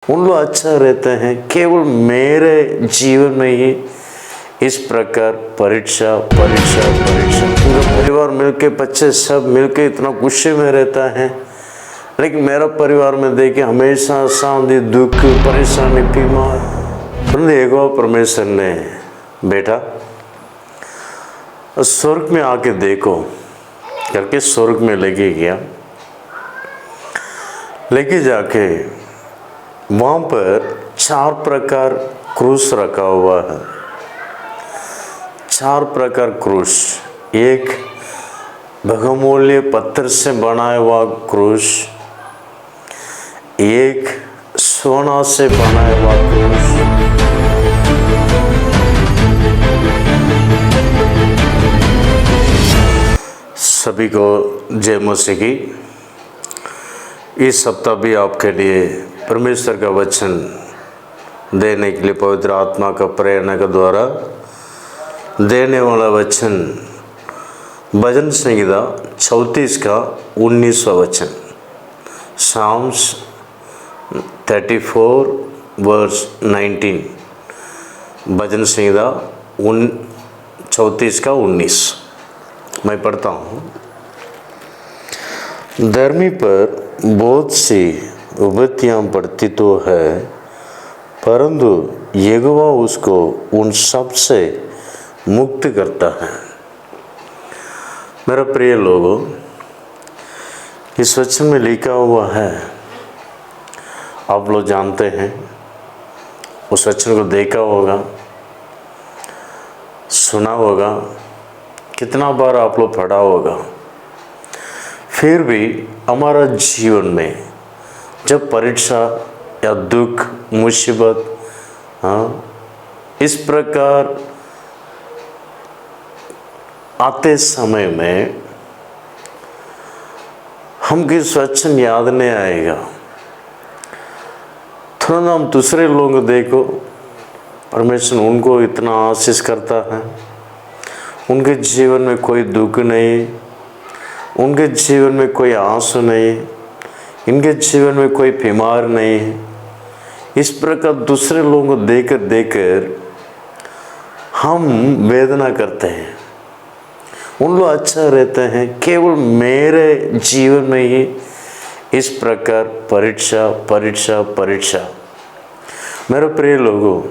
उन लोग अच्छा रहते हैं। केवल मेरे जीवन में ही इस प्रकार परीक्षा परीक्षा परीक्षा, पूरा परिवार मिलके, बच्चे सब मिलके इतना गुस्से में रहता है, लेकिन मेरा परिवार में देखे हमेशा शांति, दुख, परेशानी, बीमार। देखो परमेश्वर ने बेटा स्वर्ग में आके देखो करके स्वर्ग में लेके गया, लेके जाके वहाँ पर 4 प्रकार क्रूस रखा हुआ है। 4 प्रकार क्रूस। एक बहुमूल्य पत्थर से बनाया हुआ क्रूस, एक सोना से बनाया हुआ क्रूस, सभी को जय मसीह की। इस सप्ताह भी आपके लिए परमेश्वर का वचन देने के लिए पवित्र आत्मा का प्रेरणा के द्वारा देने वाला वचन भजन संहिता 34 का 19वां वचन, साम्स 34 वर्स 19, भजन संहिता 34 का 19। मैं पढ़ता हूँ। धर्मी पर बहुत सी विपत्तियाँ पड़ती तो है, परंतु यहोवा उसको उन सब से मुक्त करता है। मेरा प्रिय लोगों, इस वचन में लिखा हुआ है, आप लोग जानते हैं, उस वचन को देखा होगा, सुना होगा, कितना बार आप लोग पढ़ा होगा। फिर भी हमारा जीवन में जब परीक्षा या दुख, मुसीबत, इस प्रकार आते समय में हम किस वचन याद नहीं आएगा। थोड़ा हम दूसरे लोगों को देखो, परमेश्वर उनको इतना आशीष करता है, उनके जीवन में कोई दुख नहीं, उनके जीवन में कोई आंसू नहीं, इनके जीवन में कोई बीमार नहीं है। इस प्रकार दूसरे लोगों को देखकर हम वेदना करते हैं। उन लोग अच्छा रहते हैं, केवल मेरे जीवन में ही इस प्रकार परीक्षा परीक्षा परीक्षा। मेरे प्रिय लोगों,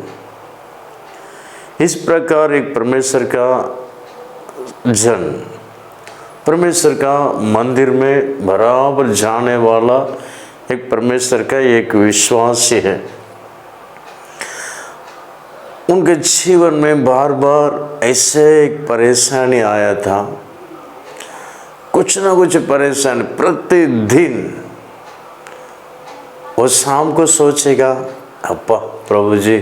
इस प्रकार एक परमेश्वर का जन, परमेश्वर का मंदिर में बराबर जाने वाला एक परमेश्वर का एक विश्वासी है। उनके जीवन में बार बार ऐसे एक परेशानी आया था, कुछ ना कुछ परेशानी प्रतिदिन। वो शाम को सोचेगा, अप्पा प्रभु जी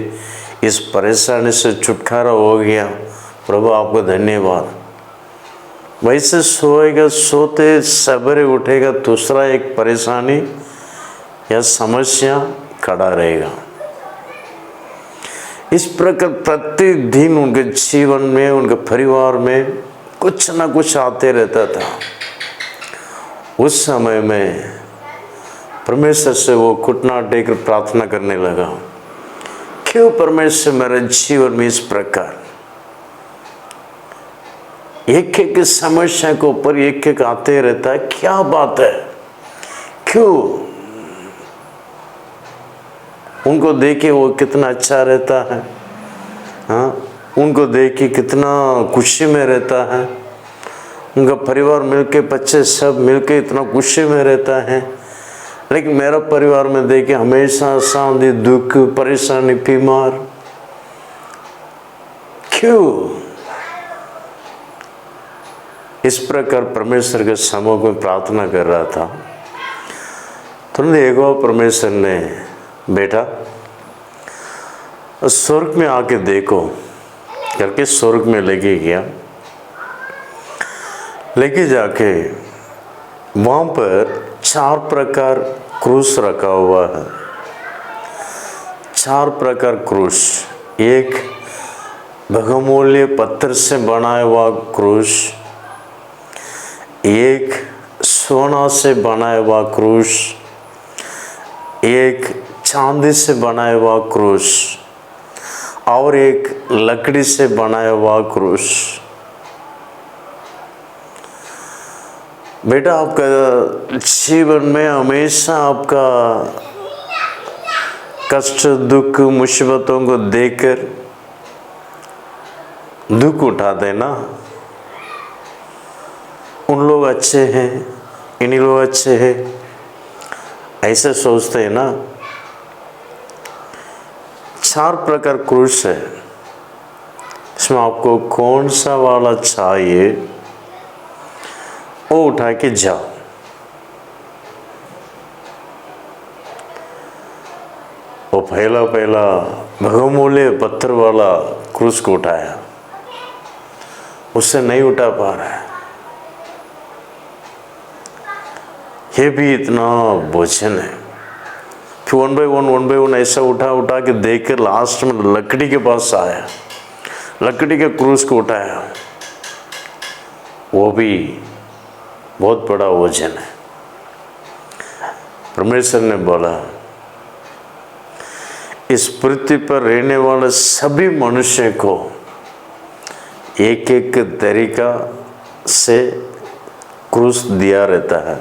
इस परेशानी से छुटकारा हो गया, प्रभु आपको धन्यवाद। वैसे सोएगा, सोते सवेरे उठेगा, दूसरा एक परेशानी या समस्या खड़ा रहेगा। इस प्रकार प्रतिदिन उनके जीवन में, उनके परिवार में कुछ ना कुछ आते रहता था। उस समय में परमेश्वर से वो घुटना टेक प्रार्थना करने लगा, क्यों परमेश्वर मेरे जीवन में इस प्रकार एक एक समस्या के ऊपर एक एक आते रहता है, क्या बात है, क्यों? उनको देखे वो कितना अच्छा रहता है, उनको देखे कितना खुशी में रहता है, उनका परिवार मिलके, बच्चे सब मिलके इतना खुशी में रहता है, लेकिन मेरा परिवार में देखे हमेशा शांति, दुख, परेशानी, बीमार। क्यों? इस प्रकार परमेश्वर के समूह में प्रार्थना कर रहा था। तो देखो परमेश्वर ने बेटा स्वर्ग में आके देखो करके स्वर्ग में लेके गया, लेके जाके वहाँ पर 4 प्रकार क्रूस रखा हुआ है। 4 प्रकार क्रूस। एक बहुमूल्य पत्थर से बनाया हुआ क्रूस, एक सोना से बनाया हुआ क्रूस, एक चांदी से बनाया हुआ क्रूस और एक लकड़ी से बनाया हुआ क्रूस। बेटा, आपका जीवन में हमेशा आपका कष्ट, दुख, मुसीबतों को देखकर दुख उठा देना। उन लोग अच्छे हैं, इन्हीं लोग अच्छे हैं, ऐसे सोचते हैं ना। 4 प्रकार क्रूस है, इसमें आपको कौन सा वाला चाहिए वो उठा के जाओ। वो पहला बहुमूल्य पत्थर वाला क्रूस को उठाया, उससे नहीं उठा पा रहा है। ये भी इतना बोझन है। फिर वन बाय वन ऐसा उठा के देख कर लास्ट में लकड़ी के पास आया, लकड़ी के क्रूस को उठाया। वो भी बहुत बड़ा वजन है। परमेश्वर ने बोला, इस पृथ्वी पर रहने वाले सभी मनुष्य को एक एक तरीका से क्रूस दिया रहता है,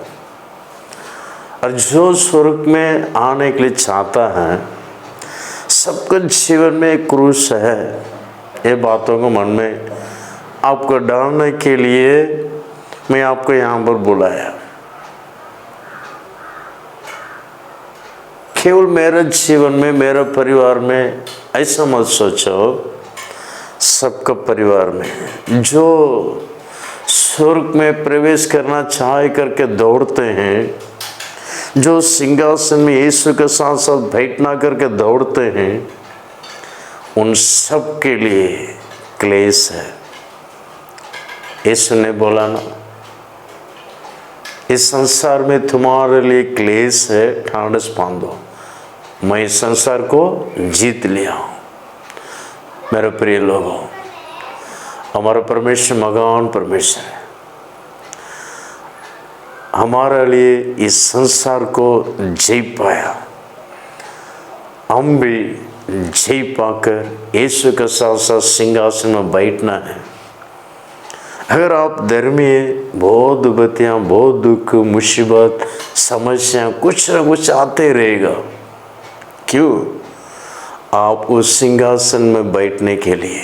और जो स्वर्ग में आने के लिए चाहता है सबका जीवन में एक क्रूस है। ये बातों को मन में आपको डालने के लिए मैं आपको यहाँ पर बुलाया। केवल मेरे जीवन में, मेरे परिवार में ऐसा मत सोचो, सबका परिवार में जो स्वर्ग में प्रवेश करना चाह करके दौड़ते हैं, जो सिंहासन में यीशु के साथ साथ बैठना करके दौड़ते हैं, उन सब के लिए क्लेश है। यीशु ने बोला ना, इस संसार में तुम्हारे लिए क्लेश है, ठांडस बांधो, मैं इस संसार को जीत लिया हूँ। मेरे प्रिय लोगों, हमारा परमेश्वर महान परमेश्वर है। हमारे लिए इस संसार को जी पाया, हम भी जी पाकर यीशु के साथ साथ सिंहासन में बैठना है। अगर आप धर्मी हैं, बहुत दुबतियाँ, बहुत दुख, मुसीबत, समस्या कुछ न कुछ आते रहेगा। क्यों? आप उस सिंहासन में बैठने के लिए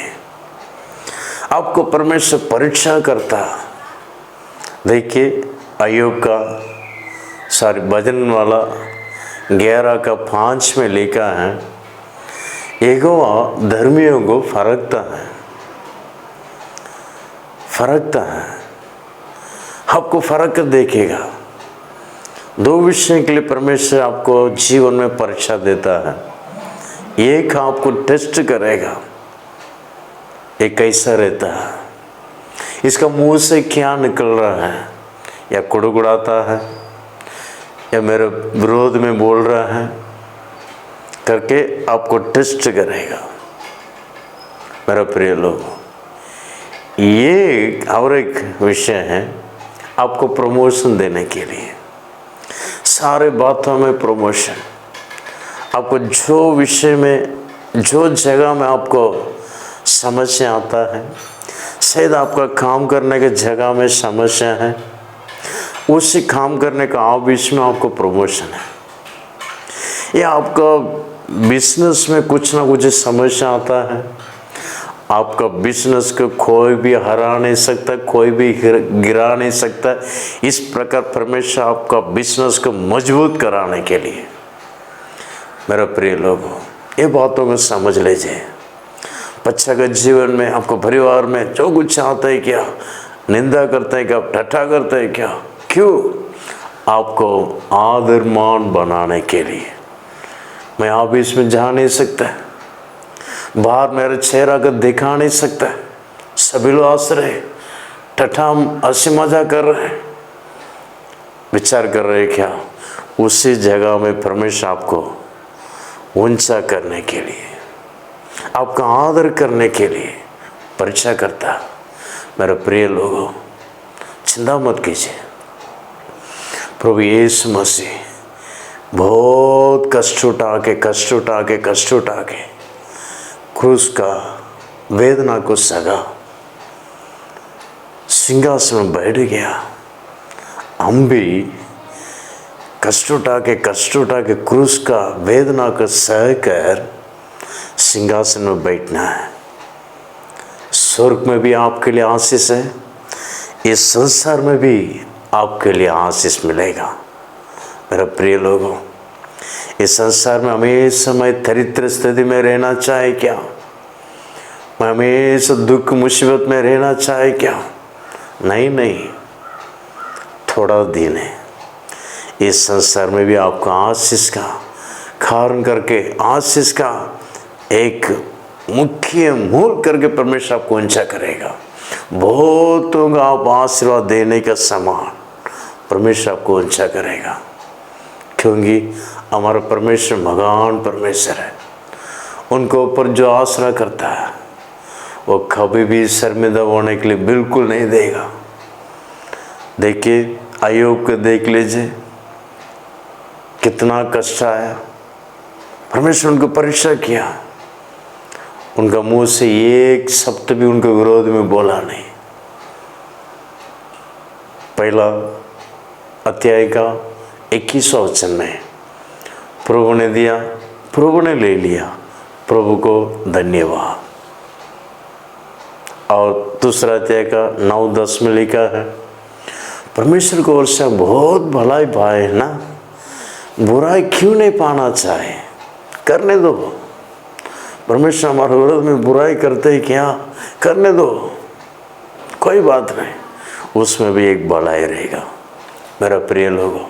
आपको परमेश्वर परीक्षा करता। देखिए, अय्यूब का भजन वाला 11:5 में लिखा है, यहोवा धर्मियों को फरकता है। आपको फर्क देखेगा। 2 विषय के लिए परमेश्वर आपको जीवन में परीक्षा देता है। एक आपको टेस्ट करेगा, ये कैसा रहता है, इसका मुंह से क्या निकल रहा है, या कुड़कुड़ाता है या मेरे विरोध में बोल रहा है, करके आपको टेस्ट करेगा। मेरा प्रिय लोगों, ये और एक विषय है आपको प्रमोशन देने के लिए। सारे बातों में प्रमोशन, आपको जो विषय में, जो जगह में आपको समस्या आता है, शायद आपका काम करने के जगह में समस्या है, उसी काम करने का आप बीच में आपको प्रमोशन है। या आपका बिजनेस में कुछ ना कुछ समस्या आता है, आपका बिजनेस को कोई भी हरा नहीं सकता, कोई भी गिरा नहीं सकता। इस प्रकार परमेश्वर आपका बिजनेस को मजबूत कराने के लिए, मेरा प्रिय लोगों, ये बातों को समझ लीजिए। बच्चा के जीवन में, आपको परिवार में जो कुछ आता है, क्या निंदा करते हैं, क्या ठट्ठा करते हैं, क्या क्यों? आपको आदर मान बनाने के लिए। मैं आप इसमें जा नहीं सकता, बाहर मेरे चेहरा को दिखा नहीं सकता, सभी लोग हंस रहे, ठट्ठा हंसी मजा कर रहे, विचार कर रहे क्या? उसी जगह में परमेश्वर आपको ऊंचा करने के लिए, आपका आदर करने के लिए परीक्षा करता। मेरे प्रिय लोगों, चिंता मत कीजिए। प्रभु यीशु मसीह बहुत कष्ट उठा के क्रूस का वेदना को सगा, सिंहासन में बैठ गया। हम भी कष्ट उठा के क्रूस का वेदना को सहकर सिंहासन में बैठना है। स्वर्ग में भी आपके लिए आशीष है, इस संसार में भी आपके लिए आशीष मिलेगा। मेरा प्रिय लोगों, इस संसार में हमेशा मैं दरिद्र स्थिति में रहना चाहे क्या? मैं हमेशा दुख मुसीबत में रहना चाहे क्या? नहीं, थोड़ा दिन है। इस संसार में भी आपको आशीष का कारण करके, आशीष का एक मुख्य मूल करके परमेश्वर आपको ऊंचा करेगा। बहुतों का आप आशीर्वाद देने का समान परमेश्वर आपको ऊंचा करेगा, क्योंकि हमारा परमेश्वर महान परमेश्वर है। उनको ऊपर जो आसरा करता है वो कभी भी शर्मिंदा होने के लिए बिल्कुल नहीं देगा। देखिए, अय्यूब को देख लीजिए, कितना कष्ट आया। परमेश्वर उनको परीक्षा किया, उनका मुंह से एक शब्द भी उनके विरोध में बोला नहीं। पहला अध्याय का 21वां वचन में, प्रभु ने दिया, प्रभु ने ले लिया, प्रभु को धन्यवाद। और दूसरा अध्याय का 9-10 में लिखा है, परमेश्वर को ओर से बहुत भलाई पाए ना, बुराई क्यों नहीं पाना चाहे, करने दो। परमेश्वर हमारे विरोध में बुराई करते ही क्या, करने दो, कोई बात नहीं, उसमें भी एक भलाई रहेगा। मेरा प्रिय लोगों,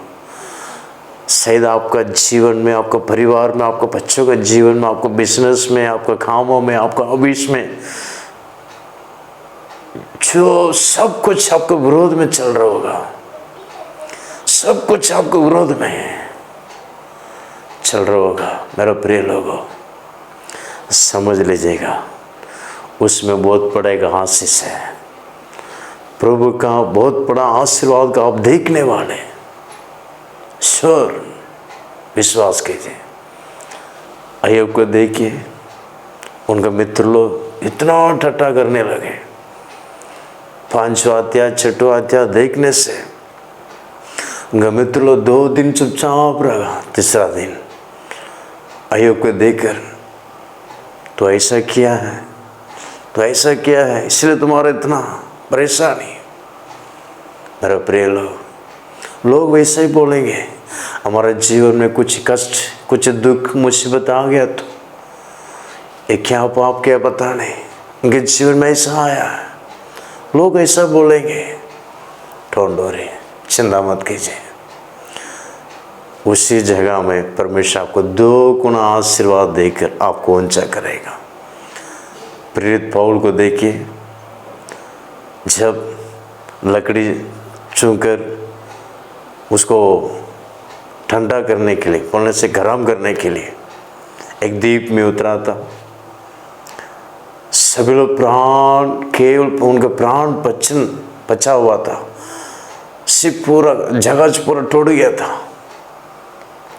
शायद आपका जीवन में, आपका परिवार में, आपके बच्चों के जीवन में, आपको बिजनेस में, आपके कामों में, आपका ऑफिस में, जो सब कुछ आपके विरोध में चल रहा होगा, सब कुछ आपके विरोध में चल रहा होगा। मेरा प्रिय लोगों, समझ लीजिएगा, उसमें बहुत बड़ा एक आशीष है। प्रभु का बहुत बड़ा आशीर्वाद का आप देखने वाले, श्योर, विश्वास कीजिए। अय्यूब को देखिए, उनका मित्र लोग इतना ठट्टा करने लगे। 5वां अध्याय 6वां अध्याय देखने से उनका मित्र लोग 2 दिन चुपचाप रहा। तीसरा दिन अय्यूब को देखकर, तो ऐसा किया है, तो ऐसा किया है, इसलिए तुम्हारा इतना परेशानी। मेरा प्रिय लोग वैसे ही बोलेंगे। हमारे जीवन में कुछ कष्ट, कुछ दुख, मुसीबत आ गया तो ये क्या पाप, क्या पता नहीं, उनके जीवन में ऐसा आया है, लोग ऐसा बोलेंगे। डोंट वरी, चिंता मत कीजिए। उसी जगह में परमेश्वर आपको 2 गुना आशीर्वाद देकर आपको ऊंचा करेगा। प्रेरित पौल को देखिए, जब लकड़ी चुनकर उसको ठंडा करने के लिए, बोलने से गर्म करने के लिए एक द्वीप में उतरा था, सभी लोग प्राण, केवल उनका प्राण बचा हुआ था, सिर्फ पूरा जगह पूरा टूट गया था।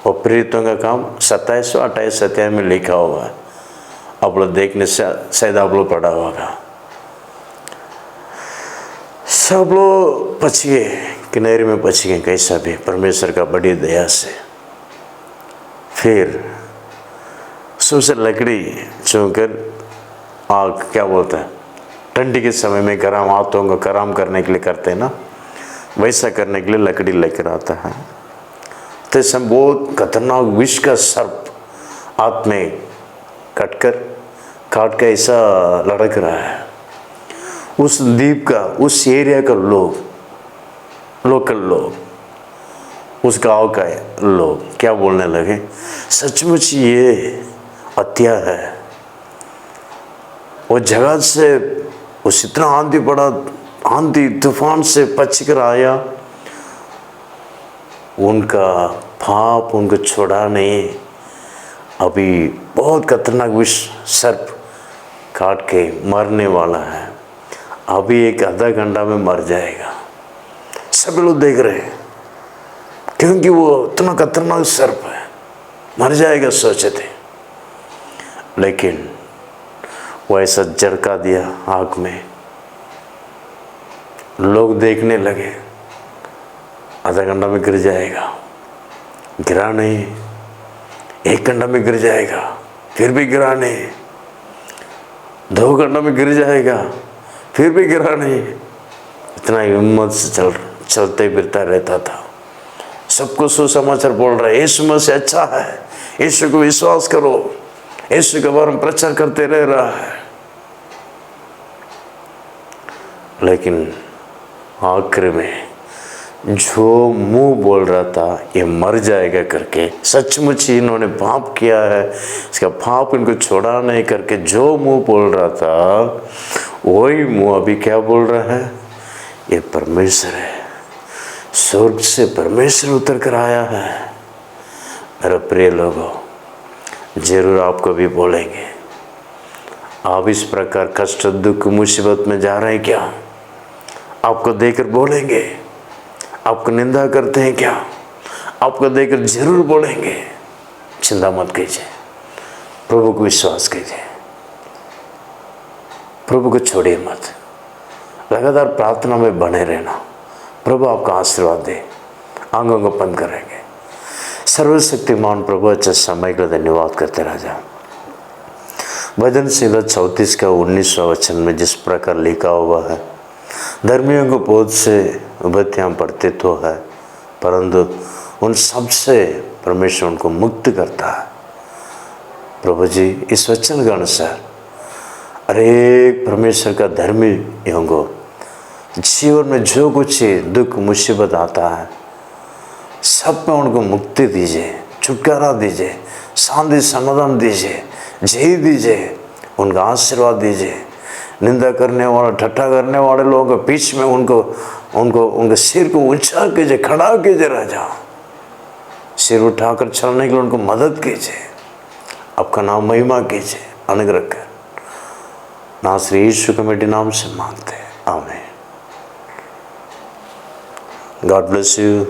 और प्रेरितों का काम 27-28 अध्याय में लिखा हुआ है, आप लोग देखने से शायद आप लोग पढ़ा होगा। सब लोग बच गए, किनारे में बच गए, कैसा भी परमेश्वर का बड़ी दया से। फिर सबसे लकड़ी चुनकर आग, क्या बोलता है, ठंडी के समय में गर्म हाथों को गर्म करने के लिए करते हैं ना, वैसा करने के लिए लकड़ी लेकर आता है। तो इसमें बहुत खतरनाक विष का सर्प हाथ में काट कर ऐसा लड़क रहा है। उस द्वीप का, उस एरिया का लोकल लोग, उस गांव का लोग क्या बोलने लगे, सचमुच ये हत्या है। वो जगह से उस इतना आंधी पड़ा, आंधी तूफान से बच कर आया, उनका पाप उनको छोड़ा नहीं। अभी बहुत खतरनाक विष सर्प काट के मरने वाला है, अभी एक आधा घंटा में मर जाएगा। सब लोग देख रहे हैं, क्योंकि वो इतना खतरनाक सर्प है, मर जाएगा सोचे थे। लेकिन वो ऐसा झटका दिया आग में, लोग देखने लगे, आधा घंटा में गिर जाएगा, गिरा नहीं। 1 घंटा में गिर जाएगा, फिर भी गिरा नहीं। 2 घंटा में गिर जाएगा, फिर भी गिरा नहीं। इतना हिम्मत से चलते फिरता रहता था। सबको सुसमाचार बोल रहा है, यीशु मसीह अच्छा है, यीशु को विश्वास करो, यीशु के बारे में प्रचार करते रह रहा है। लेकिन आखिर में जो मुंह बोल रहा था ये मर जाएगा करके, सचमुच ही इन्होंने पाप किया है, इसका पाप इनको छोड़ा नहीं करके जो मुंह बोल रहा था, वही मुंह अभी क्या बोल रहा है, ये परमेश्वर है, स्वर्ग से परमेश्वर उतर कर आया है। मेरे प्रिय लोगों, जरूर आपको भी बोलेंगे, आप इस प्रकार कष्ट दुख मुसीबत में जा रहे हैं क्या? आपको देखकर बोलेंगे, आपको निंदा करते हैं क्या? आपको देखकर जरूर बोलेंगे। चिंता मत कीजिए, प्रभु को विश्वास कीजिए, प्रभु को छोड़िए मत, लगातार प्रार्थना में बने रहना। प्रभु आपका आशीर्वाद दे। आंखों को बंद करेंगे। सर्वशक्तिमान प्रभु, अच्छे समय का धन्यवाद करते राजा। भजन संहिता 34 का 19वां वचन में जिस प्रकार लिखा हुआ है, धर्मियों को बहुत से विपत्तियाँ पड़ते तो है, परंतु उन सब से परमेश्वर उनको मुक्त करता है। प्रभु जी, इस वचन के अनुसार हरेक परमेश्वर का धर्मी को जीवन में जो कुछ दुख मुसीबत आता है, सब में उनको मुक्ति दीजिए, छुटकारा दीजिए, शांति समाधान दीजिए, जय दीजिए, उनका आशीर्वाद दीजिए। निंदा करने वाला, ठट्ठा करने वाले लोगों के बीच में उनके सिर को ऊंचा कीजिए, खड़ा कीजिए राजा। सिर उठाकर चलने के लिए उनको मदद कीजिए। आपका नाम महिमा कीजिए, अनुग्रह कर। नासरी यीशु के मिट्टी नाम से मांगते हैं, आमीन। God bless you.